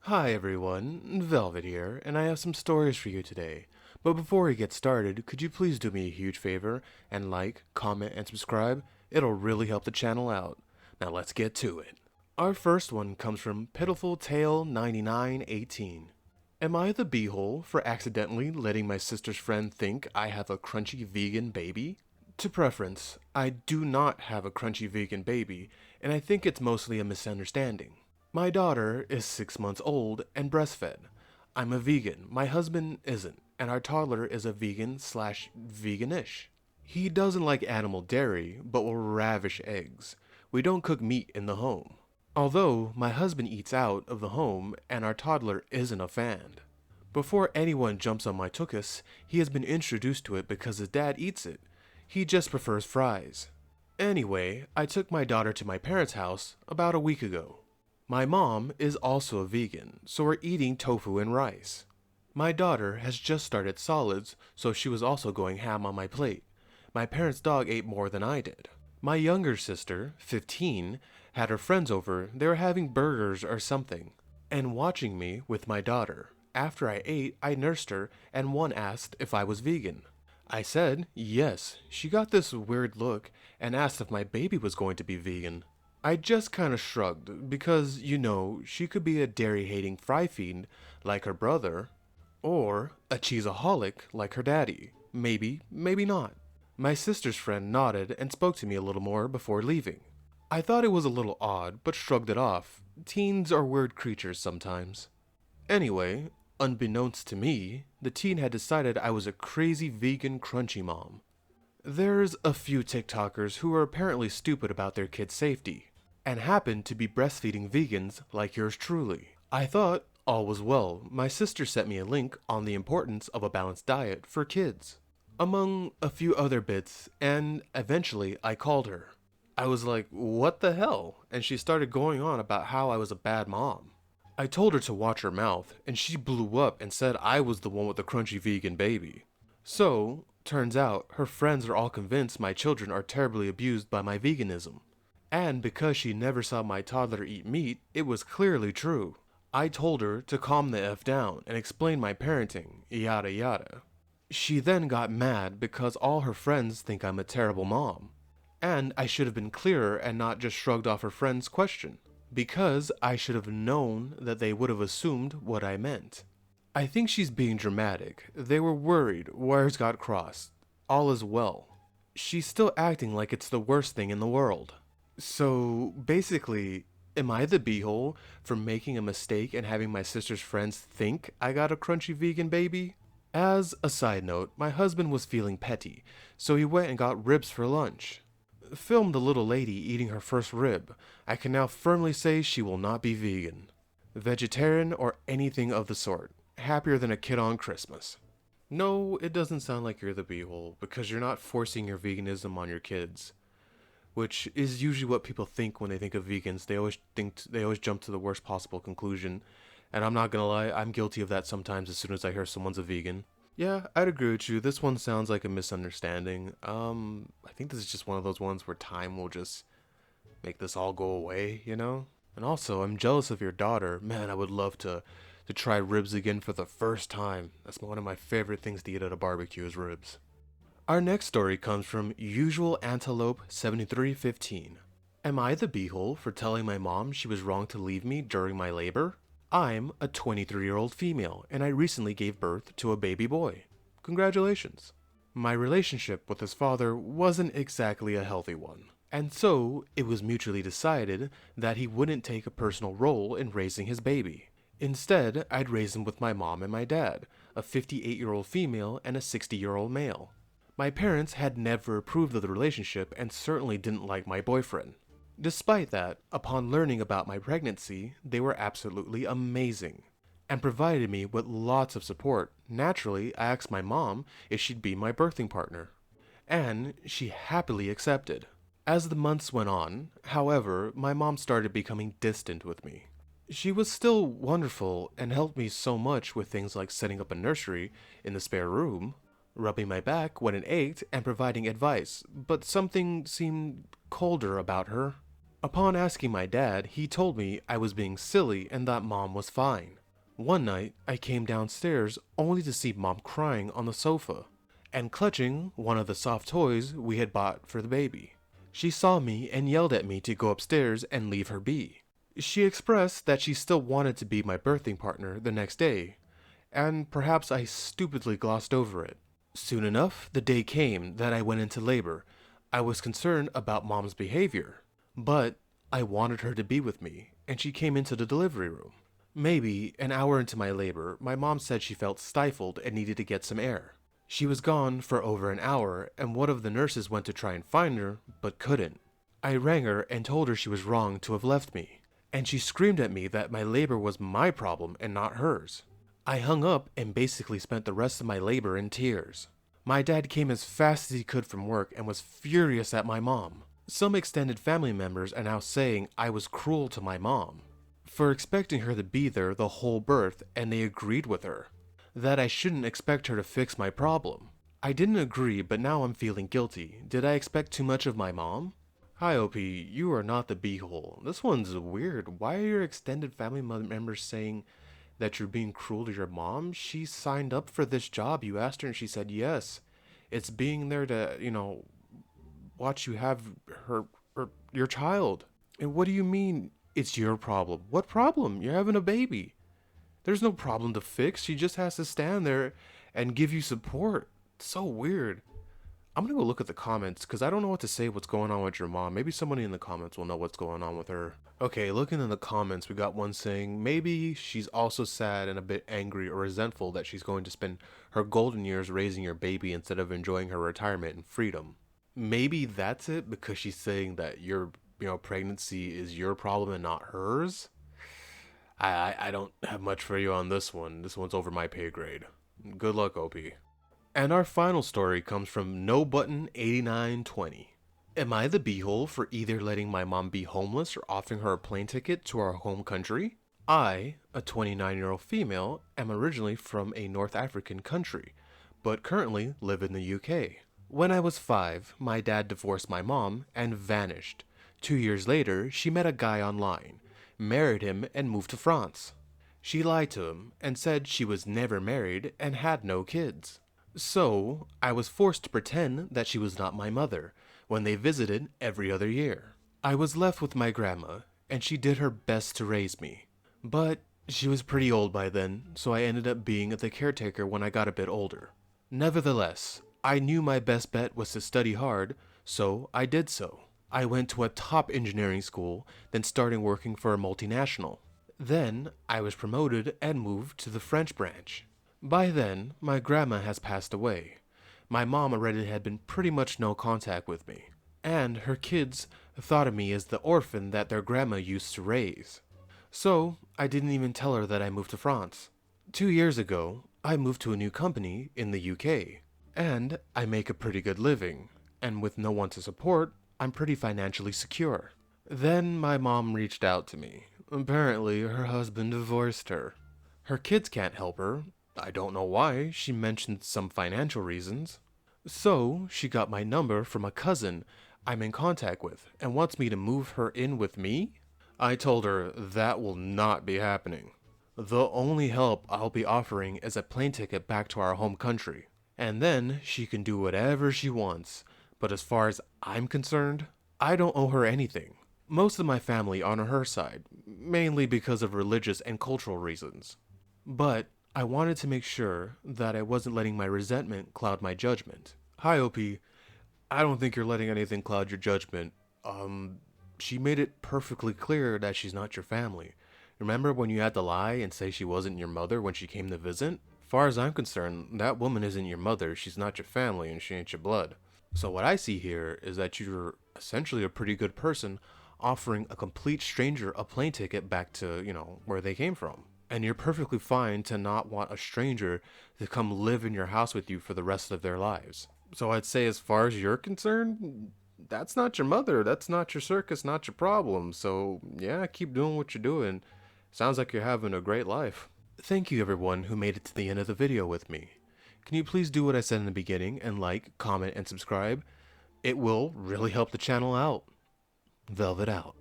Hi everyone, Velvet here, and I have some stories for you today. But before we get started, could you please do me a huge favor and like, comment, and subscribe? It'll really help the channel out. Now let's get to it. Our first one comes from Pitiful Tale 9918. Am I the beehole for accidentally letting my sister's friend think I have a crunchy vegan baby? To preference, I do not have a crunchy vegan baby, and I think it's mostly a misunderstanding. My daughter is 6 months old and breastfed. I'm a vegan, my husband isn't, and our toddler is a vegan slash veganish. He doesn't like animal dairy, but will ravish eggs. We don't cook meat in the home. Although my husband eats out of the home and our toddler isn't a fan. Before anyone jumps on my tuchus, he has been introduced to it because his dad eats it. He just prefers fries. Anyway, I took my daughter to my parents' house about a week ago. My mom is also a vegan, so we're eating tofu and rice. My daughter has just started solids, so she was also going ham on my plate. My parents' dog ate more than I did. My younger sister, 15, had her friends over. They were having burgers or something, and watching me with my daughter. After I ate, I nursed her, and one asked if I was vegan. I said yes. She got this weird look and asked if my baby was going to be vegan. I just kinda shrugged, because, she could be a dairy-hating fry fiend like her brother, or a cheeseaholic like her daddy. Maybe, maybe not. My sister's friend nodded and spoke to me a little more before leaving. I thought it was a little odd, but shrugged it off. Teens are weird creatures sometimes. Anyway, unbeknownst to me, the teen had decided I was a crazy vegan crunchy mom. There's a few TikTokers who are apparently stupid about their kids' safety, and happen to be breastfeeding vegans like yours truly. I thought all was well. My sister sent me a link on the importance of a balanced diet for kids, among a few other bits, and eventually I called her. I was like, what the hell? And she started going on about how I was a bad mom. I told her to watch her mouth, and she blew up and said I was the one with the crunchy vegan baby. So, turns out, her friends are all convinced my children are terribly abused by my veganism. And because she never saw my toddler eat meat, it was clearly true. I told her to calm the F down and explain my parenting, yada yada. She then got mad because all her friends think I'm a terrible mom. And I should have been clearer and not just shrugged off her friend's question. Because I should have known that they would have assumed what I meant. I think she's being dramatic. They were worried, wires got crossed. All is well. She's still acting like it's the worst thing in the world. So, basically, am I the beehole for making a mistake and having my sister's friends think I got a crunchy vegan baby? As a side note, my husband was feeling petty, so he went and got ribs for lunch. Filmed the little lady eating her first rib. I can now firmly say she will not be vegan, vegetarian, or anything of the sort. Happier than a kid on Christmas. No, it doesn't sound like you're the beehole, because you're not forcing your veganism on your kids. Which is usually what people think when they think of vegans. They always jump to the worst possible conclusion. And I'm not gonna lie, I'm guilty of that sometimes as soon as I hear someone's a vegan. Yeah, I'd agree with you. This one sounds like a misunderstanding. I think this is just one of those ones where time will just make this all go away, you know? And also, I'm jealous of your daughter. Man, I would love to try ribs again for the first time. That's one of my favorite things to eat at a barbecue is ribs. Our next story comes from Usual Antelope 7315. Am I the beehole for telling my mom she was wrong to leave me during my labor? I'm a 23-year-old female, and I recently gave birth to a baby boy. Congratulations. My relationship with his father wasn't exactly a healthy one, and so it was mutually decided that he wouldn't take a personal role in raising his baby. Instead, I'd raise him with my mom and my dad, a 58-year-old female and a 60-year-old male. My parents had never approved of the relationship and certainly didn't like my boyfriend. Despite that, upon learning about my pregnancy, they were absolutely amazing and provided me with lots of support. Naturally, I asked my mom if she'd be my birthing partner, and she happily accepted. As the months went on, however, my mom started becoming distant with me. She was still wonderful and helped me so much with things like setting up a nursery in the spare room, rubbing my back when it ached, and providing advice, but something seemed colder about her. Upon asking my dad, he told me I was being silly and that mom was fine. One night, I came downstairs only to see mom crying on the sofa and clutching one of the soft toys we had bought for the baby. She saw me and yelled at me to go upstairs and leave her be. She expressed that she still wanted to be my birthing partner the next day, and perhaps I stupidly glossed over it. Soon enough, the day came that I went into labor. I was concerned about mom's behavior, but I wanted her to be with me, and she came into the delivery room. Maybe an hour into my labor, my mom said she felt stifled and needed to get some air. She was gone for over an hour, and one of the nurses went to try and find her, but couldn't. I rang her and told her she was wrong to have left me, and she screamed at me that my labor was my problem and not hers. I hung up and basically spent the rest of my labor in tears. My dad came as fast as he could from work and was furious at my mom. Some extended family members are now saying I was cruel to my mom for expecting her to be there the whole birth, and they agreed with her that I shouldn't expect her to fix my problem. I didn't agree, but now I'm feeling guilty. Did I expect too much of my mom? Hi OP, you are not the beehole. This one's weird. Why are your extended family members saying that you're being cruel to your mom? She signed up for this job. You asked her and she said yes. It's being there to, watch you have her or your child. And what do you mean it's your problem? What problem? You're having a baby. There's no problem to fix. She just has to stand there and give you support. It's so weird. I'm gonna go look at the comments because I don't know what to say what's going on with your mom. Maybe somebody in the comments will know what's going on with her. Okay, looking in the comments, we got one saying maybe she's also sad and a bit angry or resentful that she's going to spend her golden years raising your baby instead of enjoying her retirement and freedom. Maybe that's it, because she's saying that your pregnancy is your problem and not hers. I don't have much for you on this one. This one's over my pay grade. Good luck, OP. And our final story comes from NoButton8920. Am I the beehole for either letting my mom be homeless or offering her a plane ticket to our home country? I, a 29-year-old female, am originally from a North African country, but currently live in the UK. When I was 5, my dad divorced my mom and vanished. 2 years later, she met a guy online, married him, and moved to France. She lied to him and said she was never married and had no kids. So, I was forced to pretend that she was not my mother when they visited every other year. I was left with my grandma, and she did her best to raise me. But she was pretty old by then, so I ended up being the caretaker when I got a bit older. Nevertheless, I knew my best bet was to study hard, so I did so. I went to a top engineering school, then started working for a multinational. Then, I was promoted and moved to the French branch. By then, my grandma has passed away. My mom already had been pretty much no contact with me, and her kids thought of me as the orphan that their grandma used to raise. So, I didn't even tell her that I moved to France. 2 years ago, I moved to a new company in the UK, and I make a pretty good living, and with no one to support, I'm pretty financially secure. Then my mom reached out to me. Apparently, her husband divorced her. Her kids can't help her. I don't know why. She mentioned some financial reasons. So, she got my number from a cousin I'm in contact with and wants me to move her in with me? I told her that will not be happening. The only help I'll be offering is a plane ticket back to our home country, and then she can do whatever she wants. But as far as I'm concerned, I don't owe her anything. Most of my family are on her side, mainly because of religious and cultural reasons. But I wanted to make sure that I wasn't letting my resentment cloud my judgment. Hi, OP. I don't think you're letting anything cloud your judgment. She made it perfectly clear that she's not your family. Remember when you had to lie and say she wasn't your mother when she came to visit? Far as I'm concerned, that woman isn't your mother, she's not your family, and she ain't your blood. So what I see here is that you're essentially a pretty good person offering a complete stranger a plane ticket back to, where they came from. And you're perfectly fine to not want a stranger to come live in your house with you for the rest of their lives. So I'd say as far as you're concerned, that's not your mother, that's not your circus, not your problem. So yeah, keep doing what you're doing. Sounds like you're having a great life. Thank you everyone who made it to the end of the video with me. Can you please do what I said in the beginning and like, comment, and subscribe? It will really help the channel out. Velvet out.